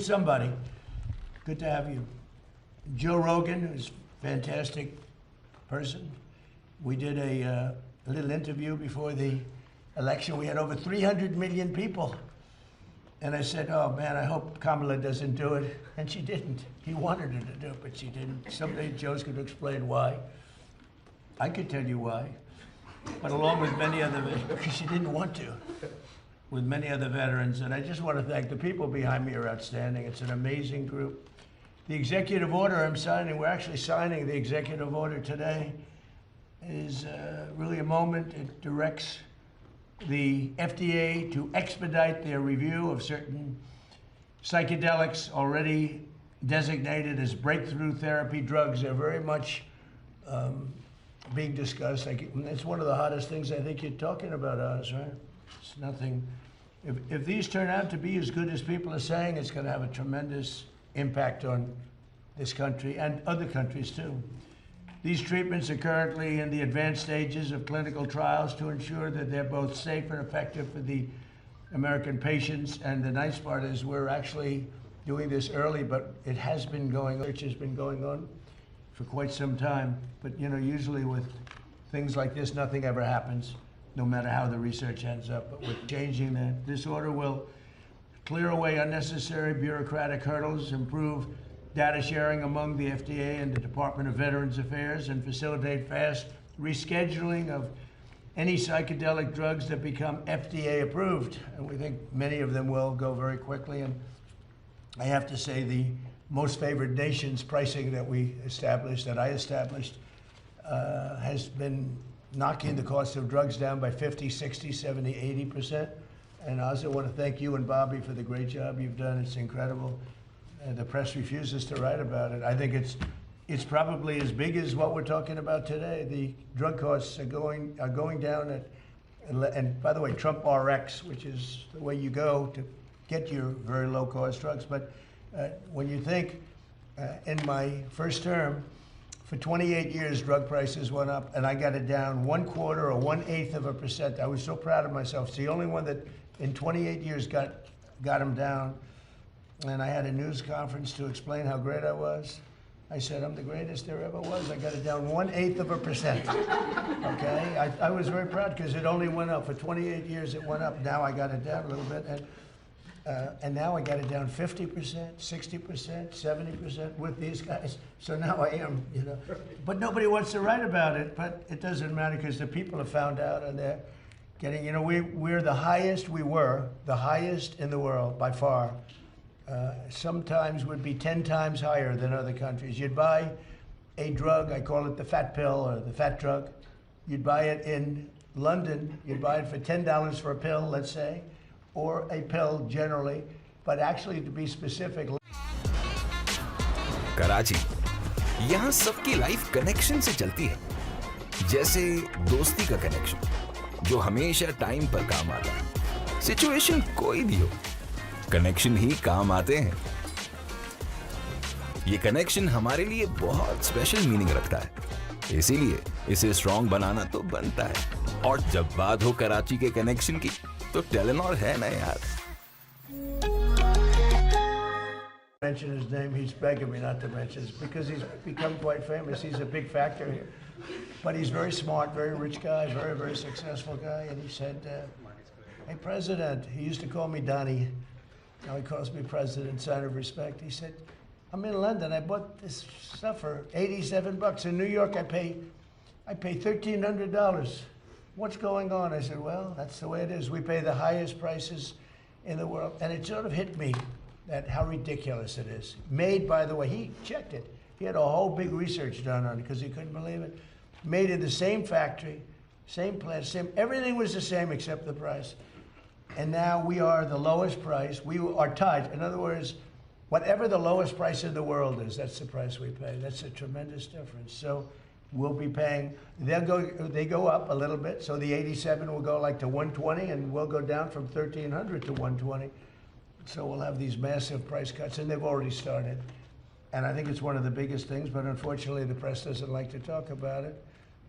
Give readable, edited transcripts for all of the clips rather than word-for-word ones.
Somebody. Good to have you. Joe Rogan is a fantastic person. We did a little interview before the election. We had over 300 million people. And I said, oh man, I hope Kamala doesn't do it. And she didn't. He wanted her to do it, but she didn't. Someday Joe's going to explain why. I could tell you why. But along with many other, because she didn't want to, with many other veterans. And I just want to thank the people behind me are outstanding. It's an amazing group. The executive order I'm signing, we're actually signing the executive order today, is really a moment. It directs the FDA to expedite their review of certain psychedelics already designated as breakthrough therapy drugs. They're very much being discussed. It's one of the hottest things I think you're talking about, Oz, right? It's nothing. If these turn out to be as good as people are saying, it's going to have a tremendous impact on this country and other countries too. These treatments are currently in the advanced stages of clinical trials to ensure that they're both safe and effective for the American patients. And the nice part is we're actually doing this early, but it has been going, research has been going on for quite some time. But you know, usually with things like this, nothing ever happens, no matter how the research ends up. But we're changing that. This order will clear away unnecessary bureaucratic hurdles, improve data sharing among the FDA and the Department of Veterans Affairs, and facilitate fast rescheduling of any psychedelic drugs that become FDA approved. And we think many of them will go very quickly. And I have to say the most favored nations pricing that we established, that I established, has been knocking the cost of drugs down by 50, 60, 70, 80%. And I also want to thank you and Bobby for the great job you've done. It's incredible. The press refuses to write about it. I think it's probably as big as what we're talking about today. The drug costs are going down and by the way, Trump RX, which is the way you go to get your very low cost drugs. But when you think in my first term, for 28 years, drug prices went up, and I got it down 1/4 or 1/8%. I was so proud of myself. It's the only one that in 28 years got them down. And I had a news conference to explain how great I was. I said, I'm the greatest there ever was. I got it down 1/8%. Okay? I was very proud because it only went up. For 28 years, it went up. Now I got it down a little bit. And now I got it down 50%, 60%, 70% with these guys. So now I am, you know. But nobody wants to write about it. But it doesn't matter because the people have found out and they're getting, you know, we're the highest, we were the highest in the world by far. Sometimes would be 10 times higher than other countries. You'd buy a drug, I call it the fat pill or the fat drug. You'd buy it in London, you'd buy it for $10 for a pill, let's say, or a pill generally, but actually to be specific. Karachi, यहाँ सबकी life connection से चलती है, जैसे दोस्ती का connection, जो हमेशा टाइम पर काम आता है। सिचुएशन कोई भी हो, कनेक्शन ही काम आते हैं। ये कनेक्शन हमारे लिए बहुत स्पेशल मीनिंग रखता है, इसीलिए इसे स्ट्रॉन्ग बनाना तो बनता है। और जब बात हो कराची के कनेक्शन की, तो टेलेनॉर है ना यार। Mention his name, he's begging me not to mention it because he's become quite famous. He's a big factor here. But he's very smart, very rich guy, very, very successful guy. And he said, hey, President, he used to call me Donnie. Now he calls me President, sign of respect. He said, I'm in London. I bought this stuff for $87. In New York, I pay $1,300. What's going on? I said, well, that's the way it is. We pay the highest prices in the world. And it sort of hit me that how ridiculous it is. Made, by the way, he checked it. He had a whole big research done on it because he couldn't believe it. Made in the same factory, same plant, same, everything was the same except the price. And now we are the lowest price. We are tied. In other words, whatever the lowest price in the world is, that's the price we pay. That's a tremendous difference. So we'll be paying, they go up a little bit. So the 87 will go like to 120 and we'll go down from 1,300 to 120. So we'll have these massive price cuts and they've already started. And I think it's one of the biggest things, but unfortunately the press doesn't like to talk about it.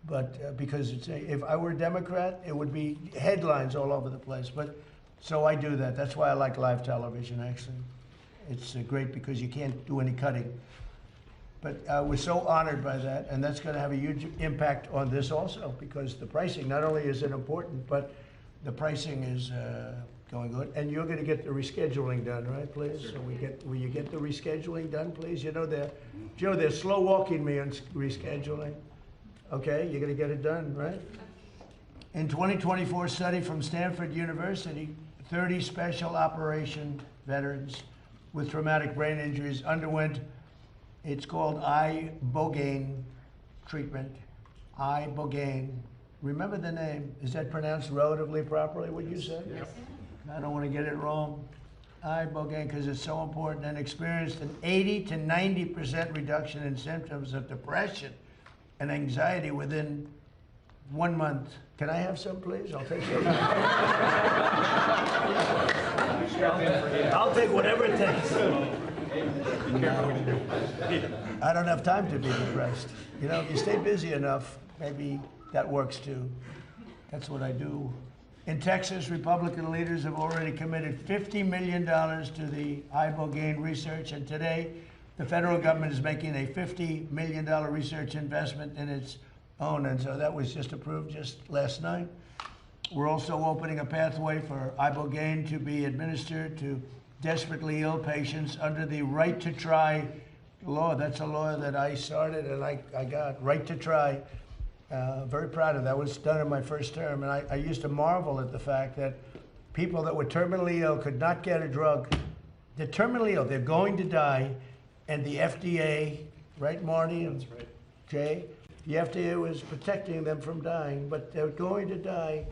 But because if I were a Democrat, it would be headlines all over the place. But so I do that. That's why I like live television, actually. It's great because you can't do any cutting. But we're so honored by that, and that's going to have a huge impact on this also, because the pricing, not only is it important, but the pricing is going good. And you're going to get the rescheduling done, right, please? So will you get the rescheduling done, please? You know, Joe, they're slow walking me on rescheduling. Okay, you're going to get it done, right? In 2024 study from Stanford University, 30 special operation veterans with traumatic brain injuries underwent, it's called ibogaine treatment. Ibogaine. Remember the name. Is that pronounced relatively properly, what you said? Yes. I don't want to get it wrong. Ibogaine, because it's so important, and experienced an 80 to 90% reduction in symptoms of depression and anxiety within 1 month. Can I have some, please? I'll take some. I'll take whatever it takes. I don't have time to be depressed. You know, if you stay busy enough, maybe that works too. That's what I do. In Texas, Republican leaders have already committed $50 million to the ibogaine research, and today the federal government is making a $50 million research investment in its own, and so that was just approved just last night. We're also opening a pathway for ibogaine to be administered to desperately ill patients under the right to try law. That's a law that I started and I got, right to try. Very proud of that. It was done in my first term, and I used to marvel at the fact that people that were terminally ill could not get a drug. They're terminally ill, they're going to die, and the FDA, right, Marty? That's right. Jay? The FDA was protecting them from dying, but they're going to die.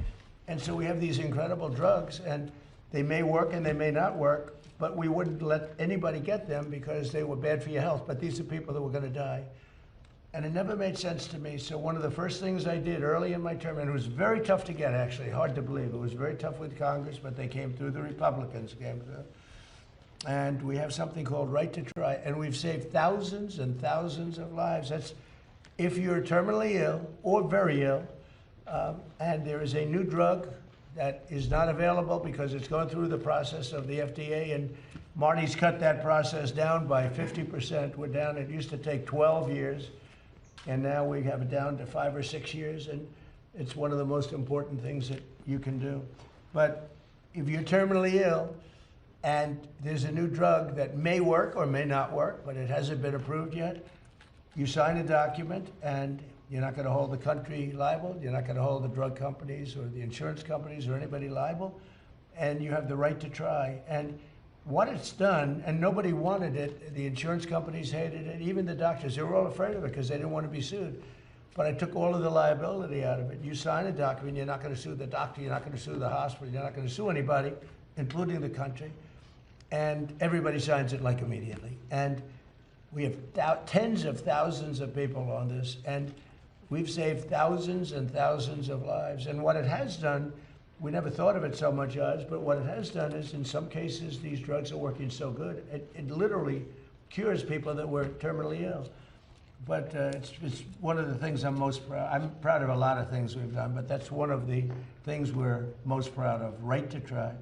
And so we have these incredible drugs, and they may work and they may not work, but we wouldn't let anybody get them because they were bad for your health. But these are people that were going to die. And it never made sense to me. So one of the first things I did early in my term, and it was very tough to get, actually, hard to believe. It was very tough with Congress, but they came through, the Republicans came through. And we have something called Right to Try, and we've saved thousands and thousands of lives. That's if you're terminally ill or very ill, and there is a new drug that is not available because it's going through the process of the FDA, and Marty's cut that process down by 50%. We're down, it used to take 12 years, and now we have it down to 5 or 6 years, and it's one of the most important things that you can do. But if you're terminally ill, and there's a new drug that may work or may not work, but it hasn't been approved yet, you sign a document, and you're not going to hold the country liable. You're not going to hold the drug companies or the insurance companies or anybody liable. And you have the right to try. And what it's done, and nobody wanted it, the insurance companies hated it, even the doctors, they were all afraid of it because they didn't want to be sued. But I took all of the liability out of it. You sign a document, you're not going to sue the doctor, you're not going to sue the hospital, you're not going to sue anybody, including the country. And everybody signs it like immediately. And we have tens of thousands of people on this, and we've saved thousands and thousands of lives. And what it has done, we never thought of it so much as, but what it has done is, in some cases, these drugs are working so good, it literally cures people that were terminally ill. But it's one of the things I'm most proud. I'm proud of a lot of things we've done, but that's one of the things we're most proud of, Right to Try.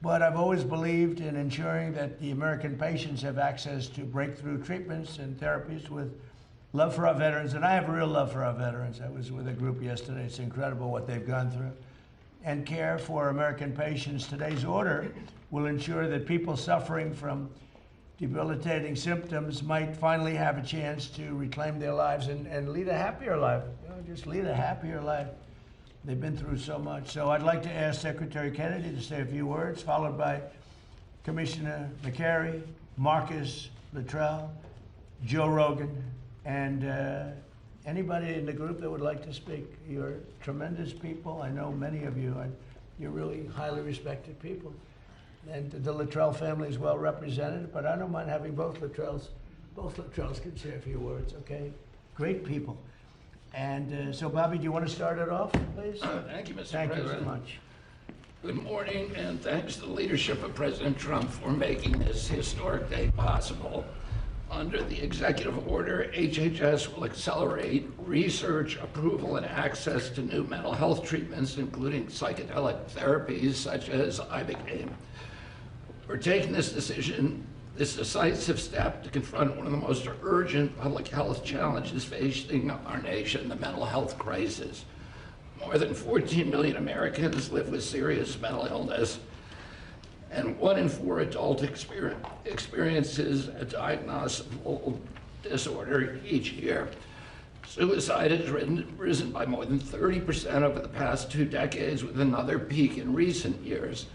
But I've always believed in ensuring that the American patients have access to breakthrough treatments and therapies with love for our veterans. And I have real love for our veterans. I was with a group yesterday. It's incredible what they've gone through. And care for American patients. Today's order will ensure that people suffering from debilitating symptoms might finally have a chance to reclaim their lives and lead a happier life. You know, just lead a happier life. They've been through so much. So I'd like to ask Secretary Kennedy to say a few words, followed by Commissioner McCary, Marcus Luttrell, Joe Rogan, and anybody in the group that would like to speak. You're tremendous people. I know many of you. You're really highly respected people. And the Luttrell family is well represented, but I don't mind having both Luttrells. Both Luttrells can say a few words, okay? Great people. And so, Bobby, do you want to start it off, please? Thank you, Mr. Thank President. you so much. Good morning, and thanks to the leadership of President Trump for making this historic day possible. Under the executive order, HHS will accelerate research, approval, and access to new mental health treatments, including psychedelic therapies such as ibogaine. We're taking this decisive step to confront one of the most urgent public health challenges facing our nation, the mental health crisis. More than 14 million Americans live with serious mental illness, and 1 in 4 adults experiences a diagnosable disorder each year. Suicide has risen by more than 30% over the past 2 decades, with another peak in recent years.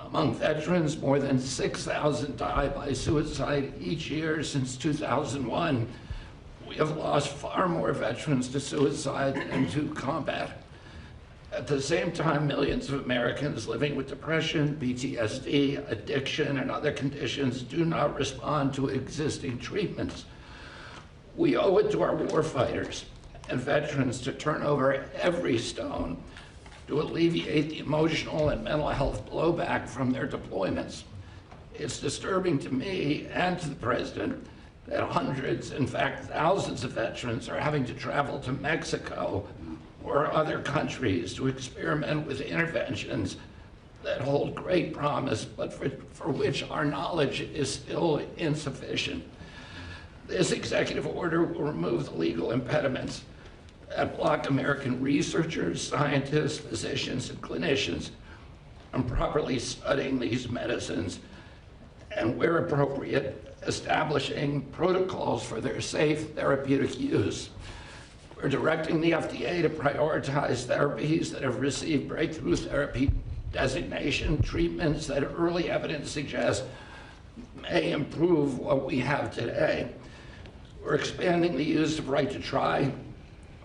Among veterans, more than 6,000 die by suicide each year since 2001. We have lost far more veterans to suicide than to combat. At the same time, millions of Americans living with depression, PTSD, addiction, and other conditions do not respond to existing treatments. We owe it to our warfighters and veterans to turn over every stone to alleviate the emotional and mental health blowback from their deployments. It's disturbing to me and to the President that hundreds, in fact thousands of veterans are having to travel to Mexico or other countries to experiment with interventions that hold great promise, but for which our knowledge is still insufficient. This executive order will remove the legal impediments that block American researchers, scientists, physicians, and clinicians from properly studying these medicines, and where appropriate, establishing protocols for their safe therapeutic use. We're directing the FDA to prioritize therapies that have received breakthrough therapy designation, treatments that early evidence suggests may improve what we have today. We're expanding the use of right to try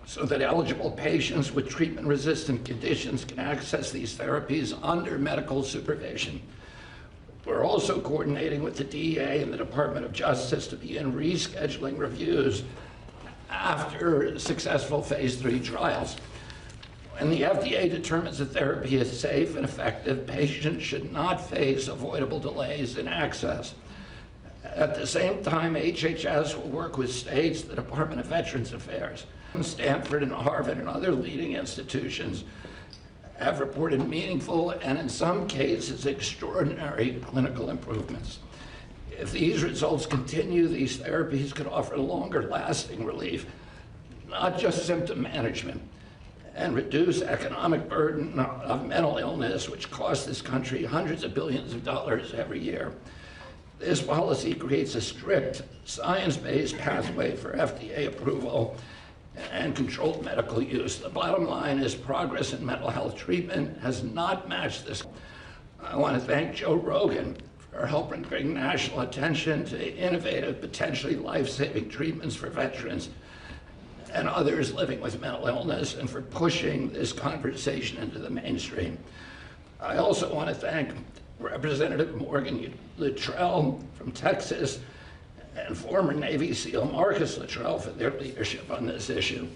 so that eligible patients with treatment-resistant conditions can access these therapies under medical supervision. We're also coordinating with the DEA and the Department of Justice to begin rescheduling reviews after successful phase 3 trials. When the FDA determines a therapy is safe and effective, patients should not face avoidable delays in access. At the same time, HHS will work with states, the Department of Veterans Affairs, Stanford and Harvard and other leading institutions have reported meaningful and in some cases extraordinary clinical improvements. If these results continue, these therapies could offer longer lasting relief, not just symptom management, and reduce economic burden of mental illness, which costs this country hundreds of billions of dollars every year. This policy creates a strict, science-based pathway for FDA approval and controlled medical use. The bottom line is progress in mental health treatment has not matched this. I want to thank Joe Rogan for helping bring national attention to innovative, potentially life-saving treatments for veterans and others living with mental illness, and for pushing this conversation into the mainstream. I also want to thank Representative Morgan Luttrell from Texas and former Navy SEAL Marcus Luttrell for their leadership on this issue.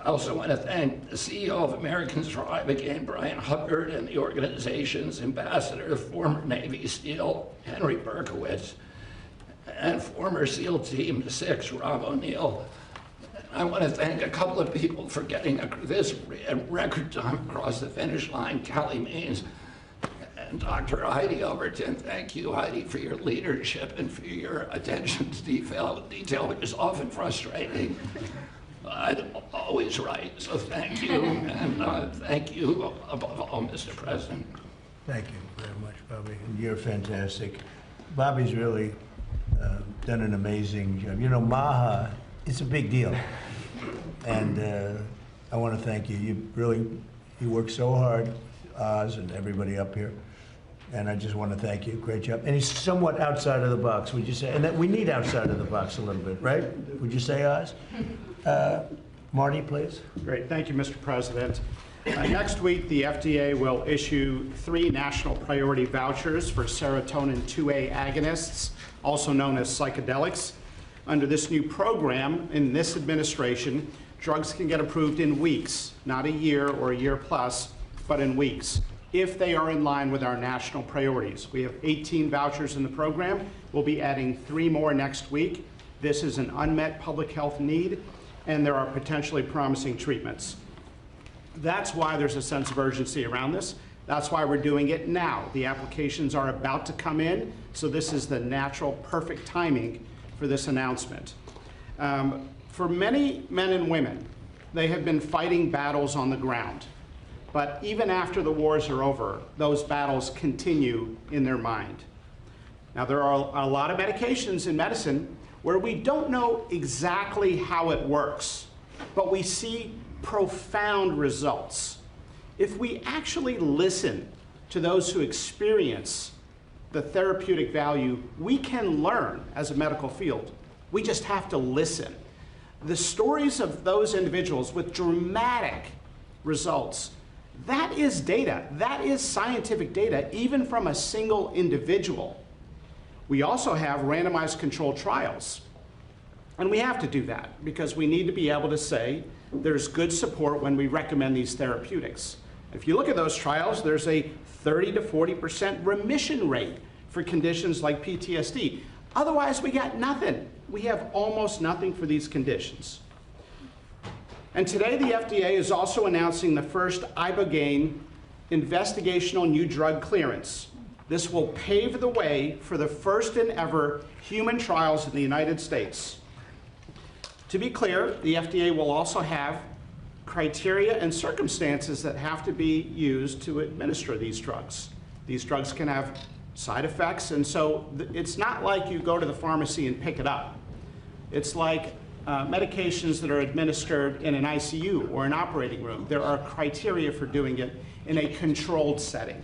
I also want to thank the CEO of Americans for Ibogaine, Brian Hubbard, and the organization's ambassador, former Navy SEAL Henry Berkowitz, and former SEAL Team 6, Rob O'Neill. I want to thank a couple of people for getting this record time across the finish line, Callie Means and Dr. Heidi Overton. Thank you, Heidi, for your leadership and for your attention to detail, which is often frustrating. I'm always right, so thank you, and thank you above all, Mr. President. Thank you very much, Bobby. You're fantastic. Bobby's really done an amazing job. You know, MAHA, it's a big deal. And I want to thank you. You work so hard, Oz and everybody up here. And I just want to thank you. Great job. And he's somewhat outside of the box, would you say? And that we need outside of the box a little bit, right? Would you say, Oz? Marty, please. Great. Thank you, Mr. President. Next week, the FDA will issue 3 national priority vouchers for serotonin 2A agonists, also known as psychedelics. Under this new program, in this administration, drugs can get approved in weeks, not a year or a year plus, but in weeks, if they are in line with our national priorities. We have 18 vouchers in the program. We'll be adding 3 more next week. This is an unmet public health need, and there are potentially promising treatments. That's why there's a sense of urgency around this. That's why we're doing it now. The applications are about to come in, so this is the natural, perfect timing for this announcement. For many men and women, they have been fighting battles on the ground. But even after the wars are over, those battles continue in their mind. Now, there are a lot of medications in medicine where we don't know exactly how it works, but we see profound results. If we actually listen to those who experience the therapeutic value, we can learn as a medical field. We just have to listen. The stories of those individuals with dramatic results, that is data. That is scientific data, even from a single individual. We also have randomized controlled trials. And we have to do that because we need to be able to say there's good support when we recommend these therapeutics. If you look at those trials, there's a 30 to 40% remission rate for conditions like PTSD. Otherwise, we got nothing. We have almost nothing for these conditions. And today, the FDA is also announcing the first ibogaine investigational new drug clearance. This will pave the way for the first and ever human trials in the United States. To be clear, the FDA will also have criteria and circumstances that have to be used to administer these drugs. These drugs can have side effects, and so it's not like you go to the pharmacy and pick it up. It's like medications that are administered in an ICU or an operating room. There are criteria for doing it in a controlled setting.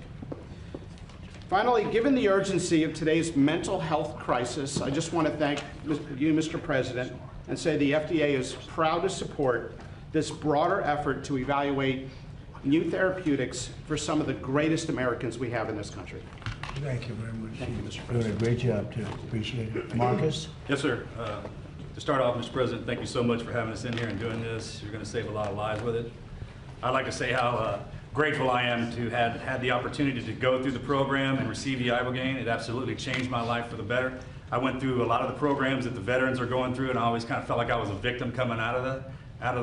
Finally, given the urgency of today's mental health crisis, I just want to thank you, Mr. President, and say the FDA is proud to support this broader effort to evaluate new therapeutics for some of the greatest Americans we have in this country. Thank you very much. Thank you, Mr. You're doing a President. great job, too. Appreciate it. Marcus? Yes, sir. To start off, Mr. President, thank you so much for having us in here and doing this. You're going to save a lot of lives with it. I'd like to say how grateful I am to have had the opportunity to go through the program and receive the ibogaine. It absolutely changed my life for the better. I went through a lot of the programs that the veterans are going through, and I always kind of felt like I was a victim coming out of the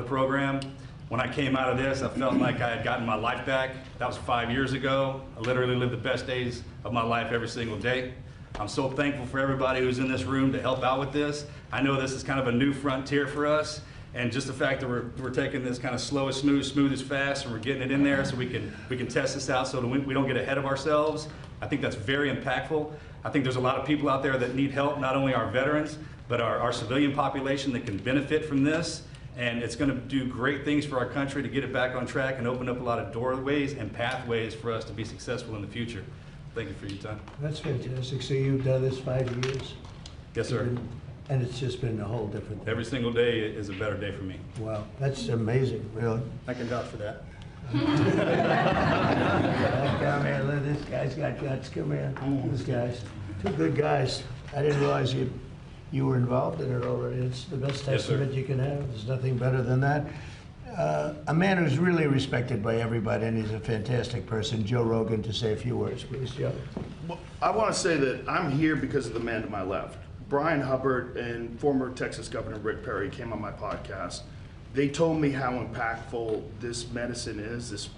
program. When I came out of this, I felt like I had gotten my life back. That was 5 years ago. I literally lived the best days of my life every single day. I'm so thankful for everybody who's in this room to help out with this. I know this is kind of a new frontier for us, and just the fact that we're taking this kind of slow as smooth as fast, and we're getting it in there so we can test this out so that we don't get ahead of ourselves. I think that's very impactful. I think there's a lot of people out there that need help, not only our veterans, but our civilian population that can benefit from this. And it's going to do great things for our country to get it back on track and open up a lot of doorways and pathways for us to be successful in the future. Thank you for your time. That's fantastic. So you've done this 5 years? Yes, sir. And it's just been a whole different thing. Every single day is a better day for me. Wow, that's amazing, really. I can vouch for that. Come here, look, this guy's got guts. Come here. These guys, two good guys. I didn't realize you were involved in it already. It's the best Yes, sir. testament you can have. There's nothing better than that. A man who's really respected by everybody, and he's a fantastic person, Joe Rogan, to say a few words, please, Joe. Well, I want to say that I'm here because of the man to my left. Brian Hubbard and former Texas Governor Rick Perry came on my podcast. They told me how impactful this medicine is.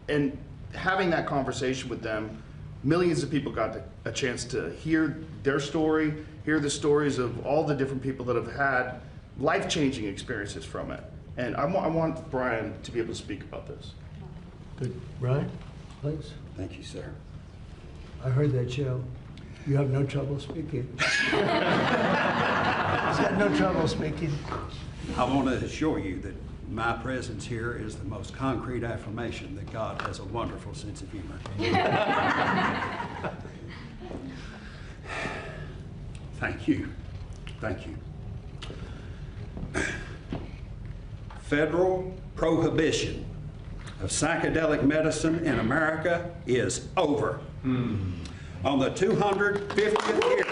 And having that conversation with them, millions of people got a chance to hear their story, hear the stories of all the different people that have had life-changing experiences from it. And I want Brian to be able to speak about this. Good. Brian, please. Thank you, sir. I heard that, Joe. You have no trouble speaking. He's got no trouble speaking. I want to assure you that my presence here is the most concrete affirmation that God has a wonderful sense of humor. Thank you. Thank you. Federal prohibition of psychedelic medicine in America is over. On the 250th year.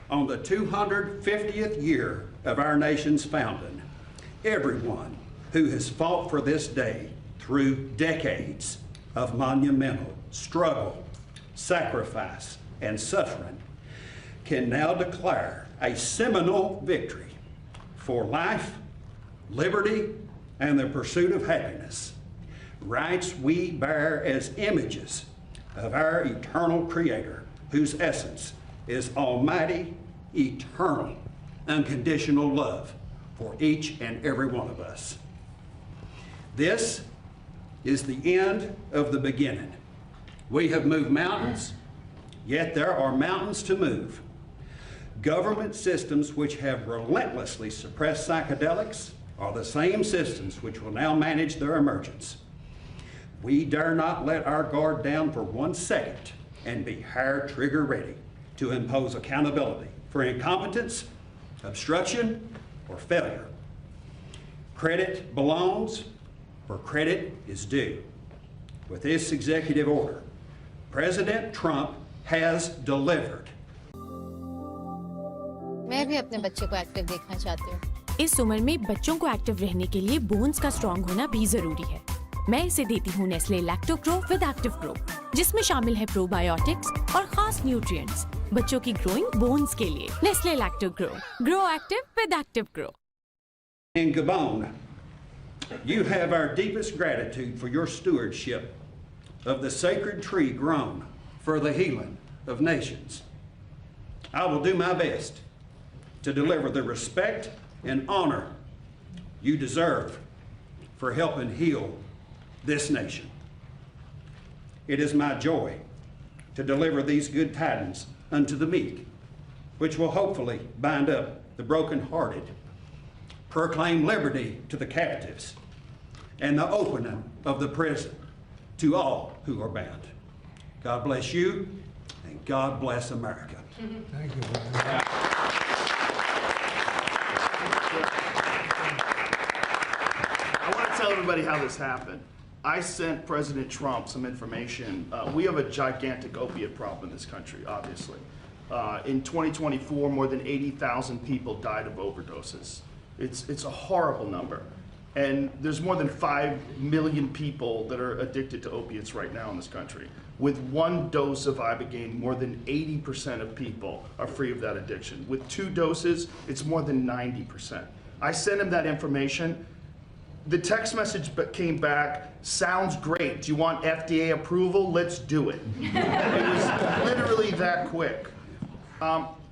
On the 250th year of our nation's founding, everyone who has fought for this day through decades of monumental struggle, sacrifice, and suffering can now declare a seminal victory for life, liberty, and the pursuit of happiness, rights we bear as images of our eternal Creator, whose essence is almighty, eternal, unconditional love for each and every one of us. This is the end of the beginning. We have moved mountains, yet there are mountains to move. Government systems which have relentlessly suppressed psychedelics are the same systems which will now manage their emergence. We dare not let our guard down for 1 second and be hair trigger ready to impose accountability for incompetence, obstruction, or failure. Credit belongs where credit is due. With this executive order, President Trump has delivered. मैं भी अपने बच्चे को active देखना चाहती हूँ। इस उम्र में बच्चों को एक्टिव रहने के लिए बोन्स का स्ट्रॉन्ग होना भी जरूरी है। मैं इसे देती हूँ Nestle lacto grow with active grow, जिसमें शामिल है प्रोबायोटिक्स और खास न्यूट्रिएंट्स बच्चों की ग्रोइंग बोन्स के लिए। Nestle lacto grow active with active grow. In Gabon, you have our deepest gratitude for your stewardship of the sacred tree grown for the healing of nations. I will do my best to deliver the respect and honor you deserve for helping heal this nation. It is my joy to deliver these good tidings unto the meek, which will hopefully bind up the brokenhearted, proclaim liberty to the captives, and the opening of the prison to all who are bound. God bless you, and God bless America. Thank you. I want to tell everybody how this happened. I sent President Trump some information. We have a gigantic opiate problem in this country, obviously. In 2024, more than 80,000 people died of overdoses. It's a horrible number. And there's more than 5 million people that are addicted to opiates right now in this country. With 1 dose of Ibogaine, more than 80% of people are free of that addiction. With 2 doses, it's more than 90%. I sent him that information. The text message came back, sounds great. Do you want FDA approval? Let's do it. It was literally that quick.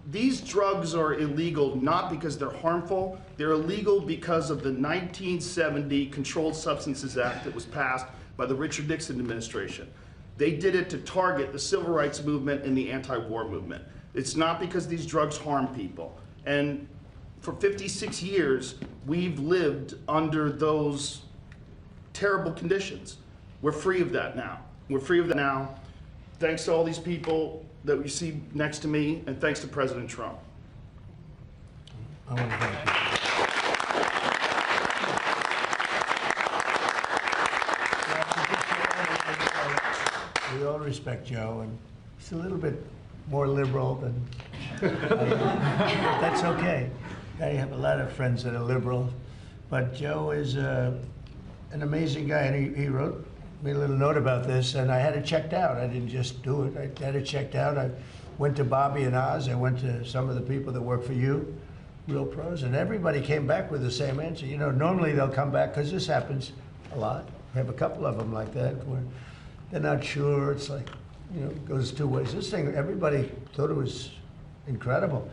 These drugs are illegal not because they're harmful. They're illegal because of the 1970 Controlled Substances Act that was passed by the Richard Nixon administration. They did it to target the civil rights movement and the anti-war movement. It's not because these drugs harm people. And for 56 years, we've lived under those terrible conditions. We're free of that now. We're free of that now. Thanks to all these people that we see next to me, and thanks to President Trump. I want to thank you. We all respect Joe, and he's a little bit more liberal than that's okay. I have a lot of friends that are liberal, but Joe is an amazing guy, and he wrote me a little note about this, and I had it checked out. I didn't just do it. I had it checked out. I went to Bobby and Oz. I went to some of the people that work for you, real pros, and everybody came back with the same answer. You know, normally they'll come back, because this happens a lot. I have a couple of them like that, where they're not sure. It's like, you know, it goes 2 ways. This thing, everybody thought it was incredible.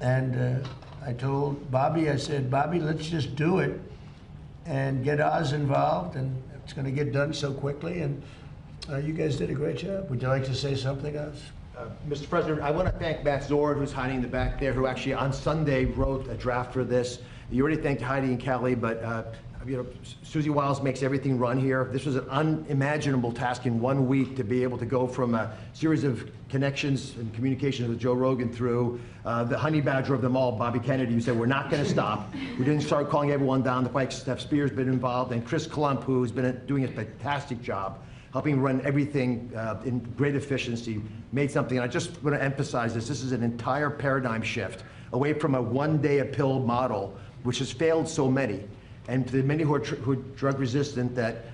And I told Bobby, I said, Bobby, let's just do it and get Oz involved, and it's going to get done so quickly, and you guys did a great job. Would you like to say something else? Mr. President, I want to thank Matt Zord, who's hiding in the back there, who actually on Sunday wrote a draft for this. You already thanked Heidi and Kelly, but you know, Susie Wiles makes everything run here. This was an unimaginable task in 1 week to be able to go from a series of connections and communications with Joe Rogan through the honey badger of them all, Bobby Kennedy, who said, we're not going to stop. We didn't start calling everyone down. The White Steph Spears been involved, and Chris Klump, who's been doing a fantastic job, helping run everything in great efficiency, made something. And I just want to emphasize this. This is an entire paradigm shift away from a one-day-a-pill model, which has failed so many. And to the many who are drug resistant that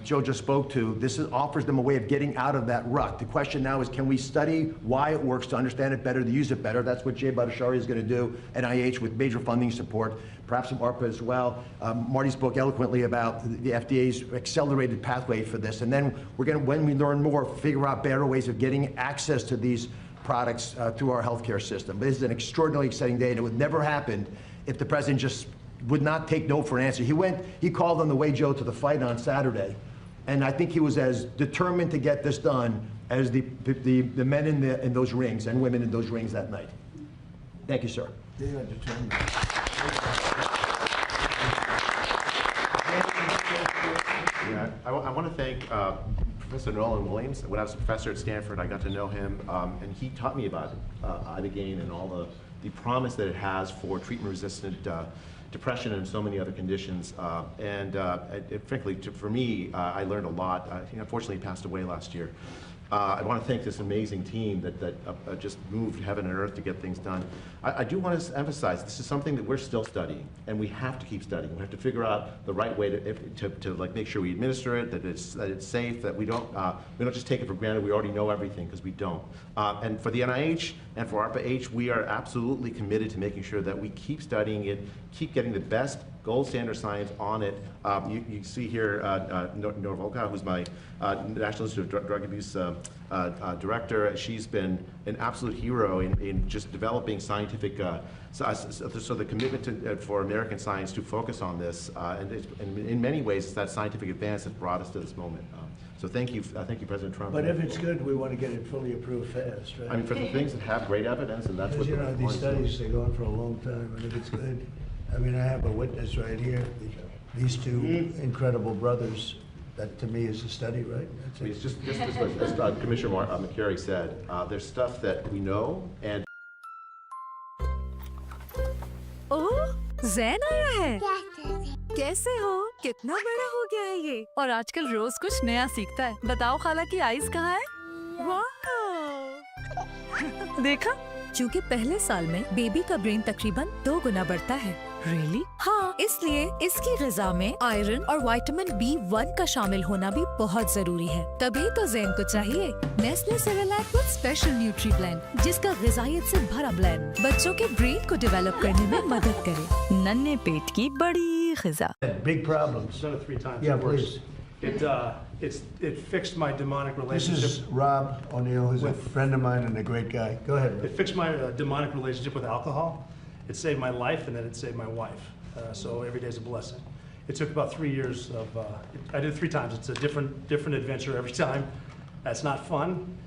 Joe just spoke to, offers them a way of getting out of that rut. The question now is, can we study why it works to understand it better, to use it better? That's what Jay Bhattacharya is going to do, NIH with major funding support, perhaps some ARPA as well. Marty spoke eloquently about the FDA's accelerated pathway for this. And then we're going to, when we learn more, figure out better ways of getting access to these products through our healthcare system. But this is an extraordinarily exciting day, and it would never happen if the president just would not take no for an answer. He called on the way, Joe, to the fight on Saturday, and I think he was as determined to get this done as the men in those rings and women in those rings that night. Thank you, sir. They are determined. Yeah, I want to thank Professor Nolan Williams. When I was a professor at Stanford, I got to know him, and he taught me about ibogaine and all the promise that it has for treatment-resistant depression and so many other conditions. Frankly, for me, I learned a lot. He unfortunately passed away last year. I want to thank this amazing team that just moved heaven and earth to get things done. I do want to emphasize this is something that we're still studying, and we have to keep studying. We have to figure out the right way to like make sure we administer it, that it's safe, that we don't just take it for granted. We already know everything, because we don't. And for the NIH and for ARPA-H, we are absolutely committed to making sure that we keep studying it, keep getting the best gold standard science on it. You see here Norvolka, who's my National Institute of Drug Abuse director. She's been an absolute hero in just developing scientific, so the commitment for American science to focus on this, and in many ways, it's that scientific advance that brought us to this moment. So thank you, President Trump. But if it's good, we want to get it fully approved fast, right? I mean, for the things that have great evidence, and that's what you know, these studies, they go on for a long time, and if it's good, I mean, I have a witness right here, these two incredible brothers. That to me is a study, right? I mean, it's just as Commissioner McCary said, there's stuff that we know, and ओह, ज़ैन आया है। कैसे हो? कितना बड़ा हो गया है ये? और आजकल रोज कुछ नया सीखता है। बताओ खाला की आइज कहाँ है? वाह! देखा? चूँकि पहले साल में बेबी का ब्रेन तकरीबन 2 गुना बढ़ता है। Really? हाँ, इसलिए इसकी ग़िज़ा में आयरन और विटामिन B1 का शामिल होना भी बहुत जरूरी है। तभी तो ज़ैन को चाहिए Nestle Cerelac with special nutri blend, जिसका ग़िज़ाइयत से भरा ब्लेंड बच्चों के ब्रेन को डेवलप करने में मदद करे। नन्हे पेट की बड़ी ग़िज़ा। Big problems. I've done it 3 times. Yeah, It works. please. It fixed my demonic This relationship. is Rob O'Neill, who's a friend of mine and a great guy. Go ahead, Rob. It fixed my demonic relationship with alcohol. It saved my life, and then it saved my wife. So every day is a blessing. It took about 3 years of. I did it 3 times. It's a different adventure every time. That's not fun.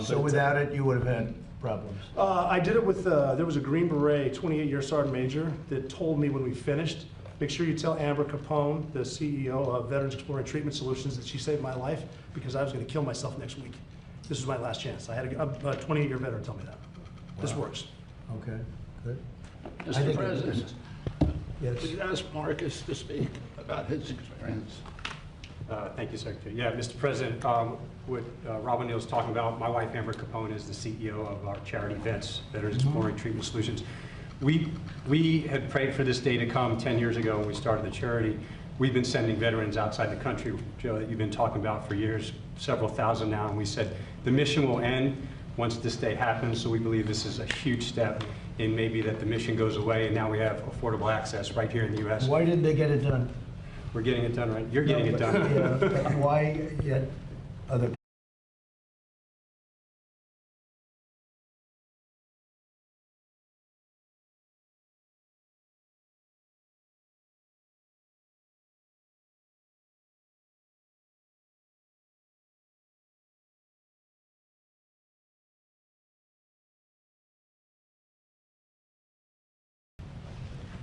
So without it, you would have had problems. I did it with. There was a Green Beret, 28-year sergeant major, that told me when we finished, make sure you tell Amber Capone, the CEO of Veterans Exploring Treatment Solutions, that she saved my life because I was going to kill myself next week. This was my last chance. I had a 28-year veteran tell me that. Wow. This works. Okay, good. Mr. President, yes. would you ask Marcus to speak about his experience? Thank you, Secretary. Yeah, Mr. President, what Rob O'Neill is talking about, my wife Amber Capone is the CEO of our charity VETS, Veterans Exploring Treatment Solutions. We had prayed for this day to come 10 years ago when we started the charity. We've been sending veterans outside the country, Joe, that you've been talking about for years, several thousand now, and we said the mission will end once this day happens, so we believe this is a huge step in maybe that the mission goes away and now we have affordable access right here in the U.S. Why didn't they get it done? We're getting it done, right? You're getting it done. Yeah, why yet other?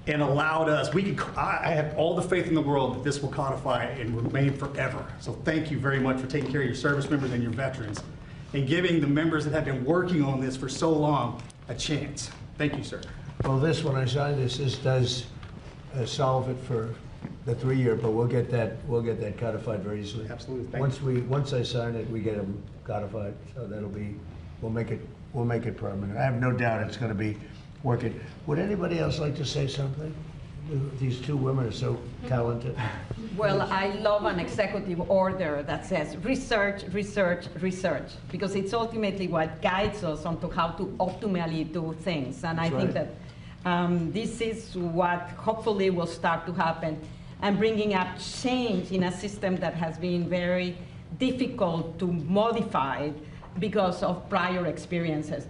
And allowed us, I have all the faith in the world that this will codify and remain forever. So thank you very much for taking care of your service members and your veterans and giving the members that have been working on this for so long a chance. Thank you, sir. Well, this, when I signed this does solve it for the 3-year, but we'll get that codified very easily. Absolutely. Once I sign it, we get them codified, so that'll be, we'll make it permanent. I have no doubt it's going to be working. Would anybody else like to say something? These two women are so talented. Well, I love an executive order that says research, research, research, because it's ultimately what guides us onto how to optimally do things. And I think that this is what hopefully will start to happen, and bringing up change in a system that has been very difficult to modify because of prior experiences.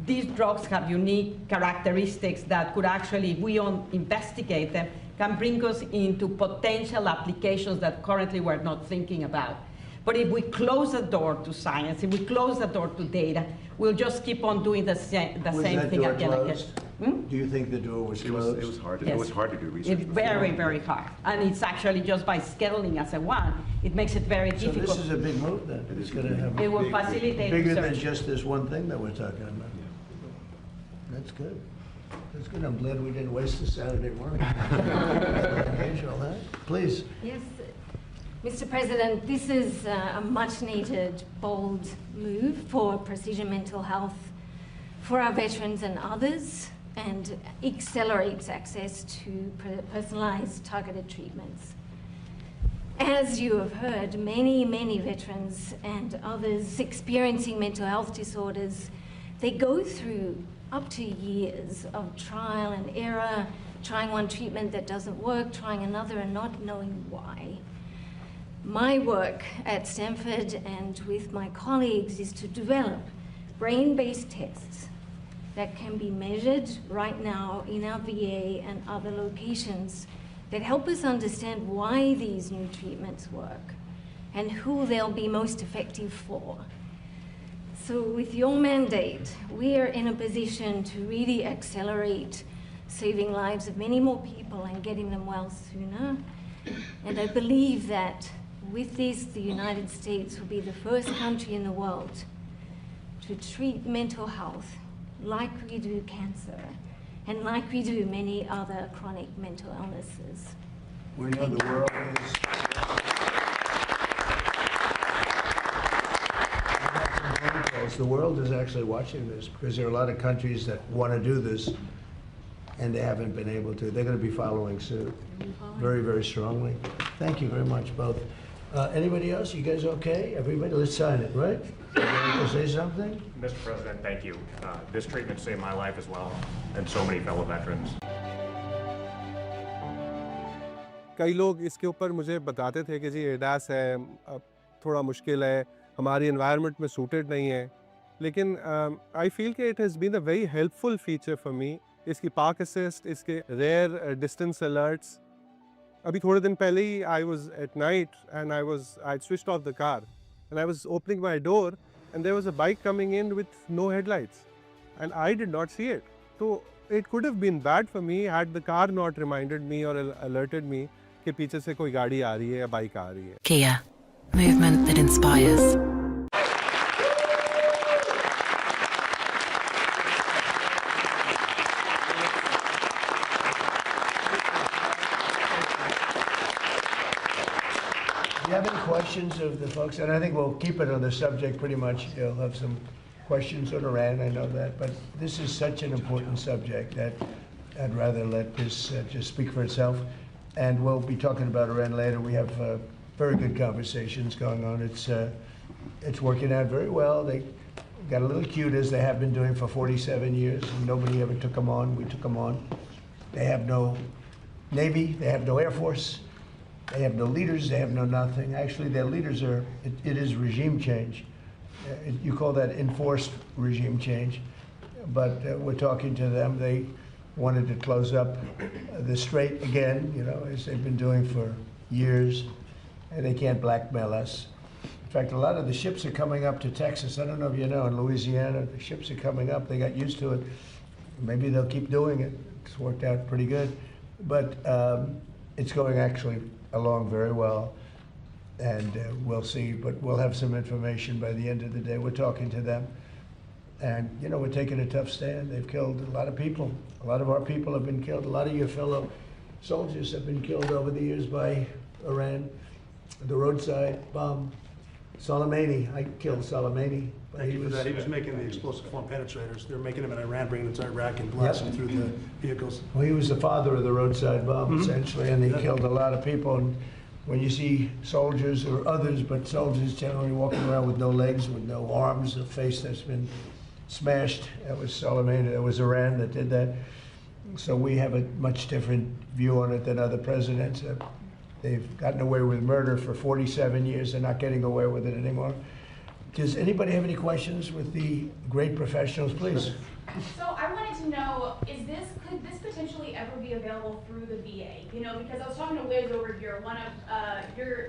These drugs have unique characteristics that could actually, if we don't investigate them, can bring us into potential applications that currently we're not thinking about. But if we close the door to science, if we close the door to data, we'll just keep on doing the same thing again and again. Do you think the door was closed? It was hard. Yes. It was hard to do research. It's very, very hard. And it's actually just by scheduling as a one, it makes it very So difficult. this is a big move then. It's going to have It will facilitate bigger than research. just this one thing that we're talking about. That's good. That's good. I'm glad we didn't waste a Saturday morning. Unusual, huh? Please. Yes, Mr. President, this is a much needed, bold move for precision mental health for our veterans and others, and accelerates access to personalized targeted treatments. As you have heard, many, many veterans and others experiencing mental health disorders, they go through up to years of trial and error, trying one treatment that doesn't work, trying another and not knowing why. My work at Stanford and with my colleagues is to develop brain-based tests that can be measured right now in our VA and other locations that help us understand why these new treatments work and who they'll be most effective for. So with your mandate, we are in a position to really accelerate saving lives of many more people and getting them well sooner. And I believe that with this, the United States will be the first country in the world to treat mental health like we do cancer and like we do many other chronic mental illnesses. We know the world is... The world is actually watching this because there are a lot of countries that want to do this and they haven't been able to. They're going to be following suit very, very strongly. Thank you very much, both. Anybody else? You guys okay? Everybody? Let's sign it, right? You want to say something? Mr. President, thank you. This treatment saved my life as well, and so many fellow veterans. कई लोग इसके ऊपर मुझे बताते थे कि जी ADAS है, अब थोड़ा मुश्किल है, हमारी एनवायरनमेंट में सूटेड नहीं है, लेकिन आई फील कि it has been a very helpful feature for me. इसकी पार्क असिस्ट, इसके रेयर डिस्टेंस अलर्ट्स. अभी थोड़े दिन पहले ही I was at night and I switched off the car and I was opening my door and there was a bike coming in with no headlights and I did not see it. तो it could have been bad for me had the car not reminded me और alerted मी कि पीछे से कोई गाड़ी आ रही है या बाइक आ रही है. Kia, movement that inspires. Do you have any questions of the folks? And I think we'll keep it on the subject pretty much. You'll have some questions on Iran, I know that. But this is such an important subject that I'd rather let this just speak for itself. And we'll be talking about Iran later. We have very good conversations going on. It's working out very well. They got a little cute, as they have been doing for 47 years. And nobody ever took them on. We took them on. They have no Navy. They have no Air Force. They have no leaders. They have no nothing. Actually, their leaders are, it is regime change. You call that enforced regime change. But we're talking to them. They wanted to close up the strait again, you know, as they've been doing for years. And they can't blackmail us. In fact, a lot of the ships are coming up to Texas. I don't know if you know, in Louisiana, the ships are coming up. They got used to it. Maybe they'll keep doing it. It's worked out pretty good. But it's going actually along very well. And we'll see, but we'll have some information by the end of the day. We're talking to them. And, you know, we're taking a tough stand. They've killed a lot of people. A lot of our people have been killed. A lot of your fellow soldiers have been killed over the years by Iran. The roadside bomb Soleimani, I killed Soleimani. But Thank you for that. He was making the explosive form penetrators. They were making them in Iran, bringing them to Iraq and blasting through the vehicles. Well, he was the father of the roadside bomb, essentially, and he killed a lot of people. And when you see soldiers or others, but soldiers generally walking around with no legs, with no arms, a face that's been smashed, that was Soleimani, that was Iran that did that. So we have a much different view on it than other presidents. They've gotten away with murder for 47 years. They're not getting away with it anymore. Does anybody have any questions with the great professionals, please? So I wanted to know, could this potentially ever be available through the VA? You know, because I was talking to Liz over here,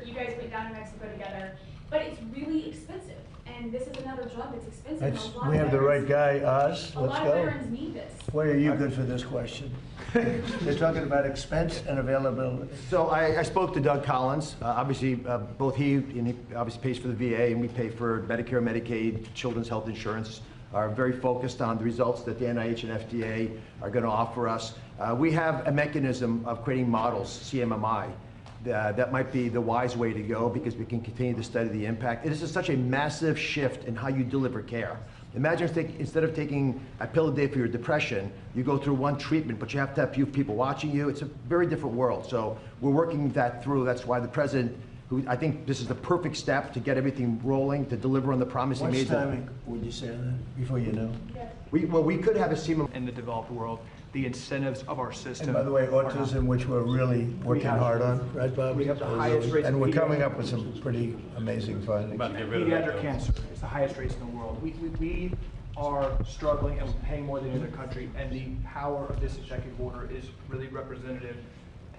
you guys went down to Mexico together, but it's really expensive. And this is another drug that's expensive. We have the right guy, Oz. A Let's lot go. of veterans need this. Why are you good for this question? They're talking about expense and availability. So I spoke to Doug Collins. Obviously, both he obviously pays for the VA, and we pay for Medicare, Medicaid, children's health insurance. Are very focused on the results that the NIH and FDA are going to offer us. We have a mechanism of creating models, CMMI. That might be the wise way to go because we can continue to study the impact. It is such a massive shift in how you deliver care. Imagine instead of taking a pill a day for your depression, you go through one treatment, but you have to have few people watching you. It's a very different world. So we're working that through. That's why the president, who I think this is the perfect step to get everything rolling, to deliver on the promise he made. What's timing would you say on that, before you know? We could have a CMMI in the developed world. The incentives of our system. And by the way, autism, which we're really working hard on, right, Bob? We have the highest rates. And we're of coming up with some pretty amazing findings. Pediatric cancer is the highest rates in the world. We are struggling and we're paying more than any other country, and the power of this executive order is really representative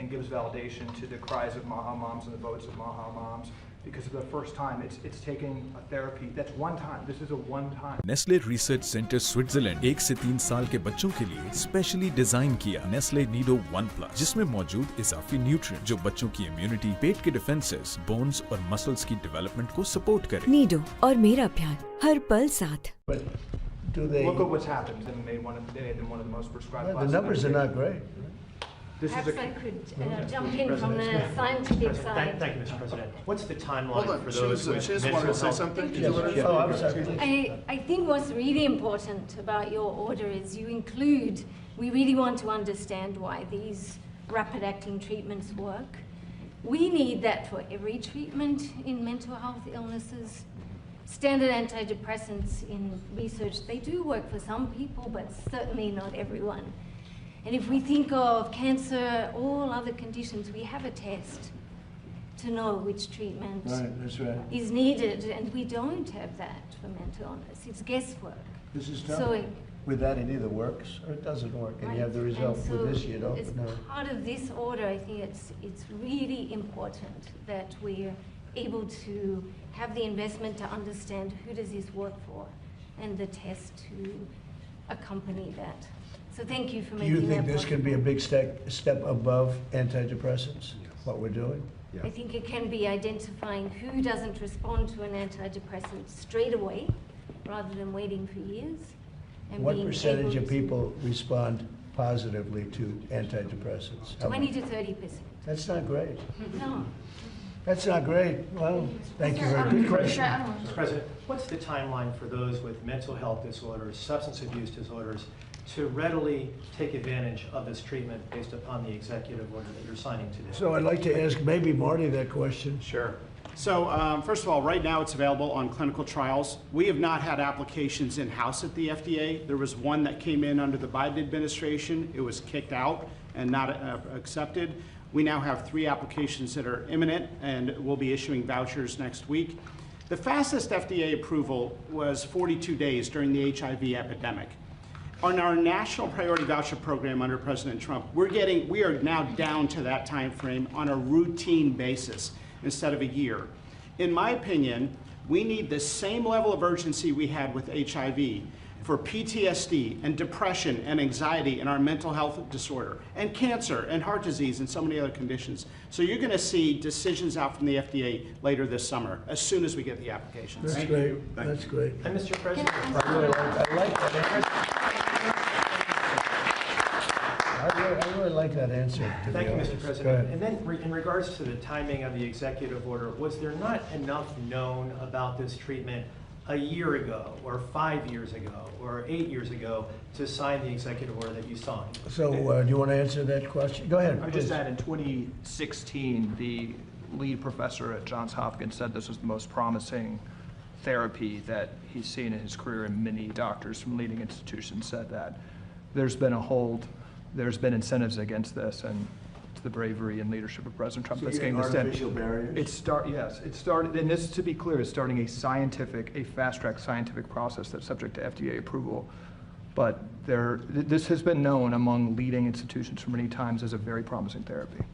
and gives validation to the cries of Maha moms and the votes of Maha moms. Because for the first time, it's taking a therapy that's one time. This is a one time. Nestle research centre Switzerland 1 से 3 साल के बच्चों के लिए specially design किया Nestle Nido 1+, जिसमें मौजूद इजाफी nutrient जो बच्चों की इम्यूनिटी, पेट के डिफेंसेस, बोन्स और मसल्स की डेवलपमेंट को सपोर्ट करे। नीडो और मेरा प्यार हर पल साथ। Look at what's happened. They made them one of the most prescribed. The numbers are not great. Perhaps I could jump in from the scientific side. Thank you, Mr. President. What's the timeline Hold on, for those with Shiz mental wanted to say health? something? Oh, I'm sorry. I think what's really important about your order is we really want to understand why these rapid-acting treatments work. We need that for every treatment in mental health illnesses. Standard antidepressants in research, they do work for some people, but certainly not everyone. And if we think of cancer, all other conditions, we have a test to know which treatment is needed, and we don't have that for mental illness. It's guesswork. This is tough. So with that, it either works or it doesn't work, and you have the result. With this, you don't as know. part of this order, I think it's really important that we're able to have the investment to understand who does this work for, and the test to accompany that. So thank you for making that. Do you think this could be a big step above antidepressants, what we're doing? I think it can be identifying who doesn't respond to an antidepressant straight away, rather than waiting for years. And What being percentage able of people respond positively to antidepressants? 20 to 30%. That's not great. No. That's not great. Well, thank you very much. Good question. Mr. President, what's the timeline for those with mental health disorders, substance abuse disorders, to readily take advantage of this treatment based upon the executive order that you're signing today? So I'd like to ask maybe Marty that question. Sure. So first of all, right now it's available on clinical trials. We have not had applications in-house at the FDA. There was one that came in under the Biden administration. It was kicked out and not accepted. We now have 3 applications that are imminent, and we'll be issuing vouchers next week. The fastest FDA approval was 42 days during the HIV epidemic. On our national priority voucher program under President Trump, we are now down to that time frame on a routine basis instead of a year. In my opinion, we need the same level of urgency we had with HIV for PTSD and depression and anxiety in our mental health disorder, and cancer and heart disease and so many other conditions. So you're going to see decisions out from the FDA later this summer, as soon as we get the applications. That's great. That's great. And Mr. President, I like that. I really like that answer. to Thank be you, honest. Mr. Go President. ahead. And then in regards to the timing of the executive order, was there not enough known about this treatment a year ago, or 5 years ago, or 8 years ago to sign the executive order that you signed? So, do you want to answer that question? Go ahead. I would just please. add, in 2016, the lead professor at Johns Hopkins said this was the most promising therapy that he's seen in his career, and many doctors from leading institutions said that. There's been a hold, there's been incentives against this, and it's the bravery and leadership of President Trump So that's you're getting this done. artificial barriers? It started, and this, to be clear, is starting a fast-track scientific process that's subject to FDA approval. But this has been known among leading institutions for many times as a very promising therapy.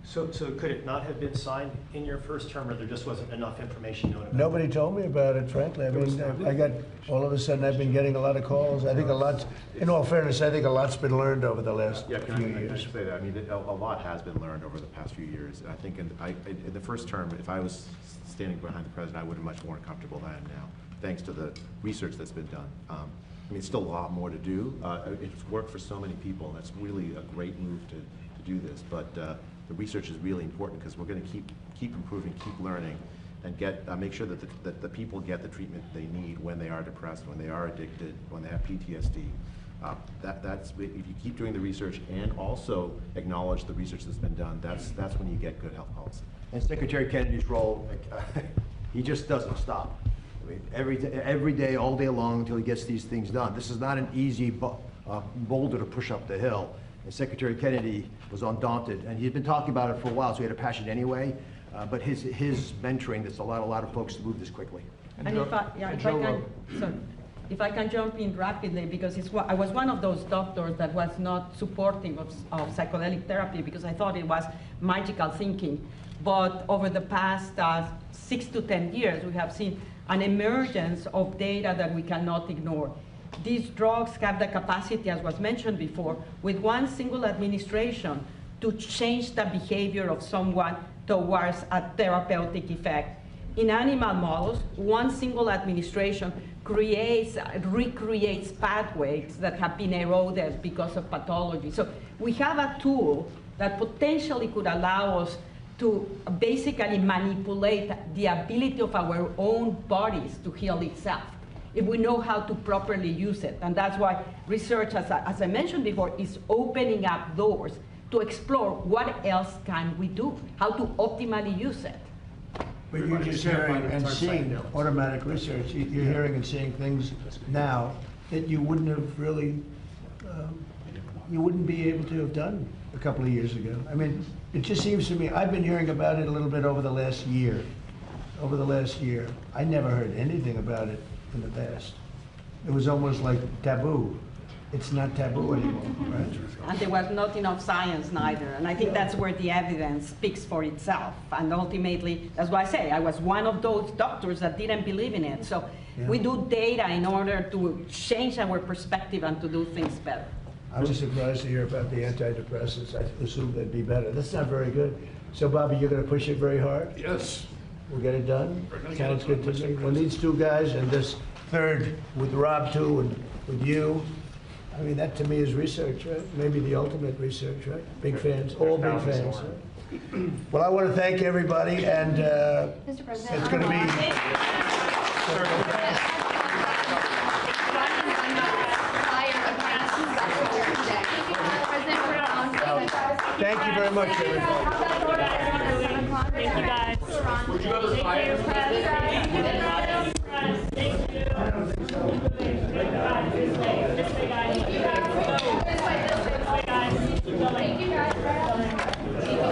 So could it not have been signed in your first term, or there just wasn't enough information known about it? Nobody told me about it, frankly. I mean, I got, all of a sudden, I've been getting a lot of calls. I think a lot, in all fairness, I think a lot's been learned over the last Yeah, few can I years. just say that? I mean, a lot has been learned over the past few years. I think in the first term, if I was standing behind the president, I would have been much more comfortable than I am now, thanks to the research that's been done. I mean, still a lot more to do. It's worked for so many people, and that's really a great move to do this. But the research is really important because we're going to keep improving, keep learning, and make sure that the people get the treatment they need when they are depressed, when they are addicted, when they have PTSD. That's if you keep doing the research and also acknowledge the research that's been done. That's when you get good health policy. And Secretary Kennedy's role, he just doesn't stop. I mean, every day, all day long, until he gets these things done. This is not an easy boulder to push up the hill. And Secretary Kennedy was undaunted, and he'd been talking about it for a while, so he had a passion anyway. But his mentoring, that's allowed a lot of folks to move this quickly. And if I can jump in rapidly, because I was one of those doctors that was not supportive of psychedelic therapy because I thought it was magical thinking. But over the past 6 to 10 years, we have seen an emergence of data that we cannot ignore. These drugs have the capacity, as was mentioned before, with one single administration to change the behavior of someone towards a therapeutic effect. In animal models, one single administration recreates pathways that have been eroded because of pathology. So we have a tool that potentially could allow us to basically manipulate the ability of our own bodies to heal itself, if we know how to properly use it. And that's why research, as I mentioned before, is opening up doors to explore what else can we do, how to optimally use it. But you're just hearing and seeing automatic research. You're hearing and seeing things now that you wouldn't have really, you wouldn't be able to have done a couple of years ago. I mean, it just seems to me, I've been hearing about it a little bit over the last year. I never heard anything about it in the past. It was almost like taboo. It's not taboo anymore, right? And there was not enough science neither. And I think that's where the evidence speaks for itself. And ultimately, that's why I say, I was one of those doctors that didn't believe in it. So we do data in order to change our perspective and to do things better. I was surprised to hear about the antidepressants. I assumed they'd be better. That's not very good. So, Bobby, you're going to push it very hard? Yes. We'll get it done? We're gonna get Sounds it good done, to Mr. me. Well, these two guys and this third with Rob too and with you, I mean, that to me is research, right? Maybe the ultimate research, right? Big fans, all big fans. Right? Well, I want to thank everybody, and Mr. President, it's going to be... Thank you very much, everybody. Thank you, guys. Would you ever fire?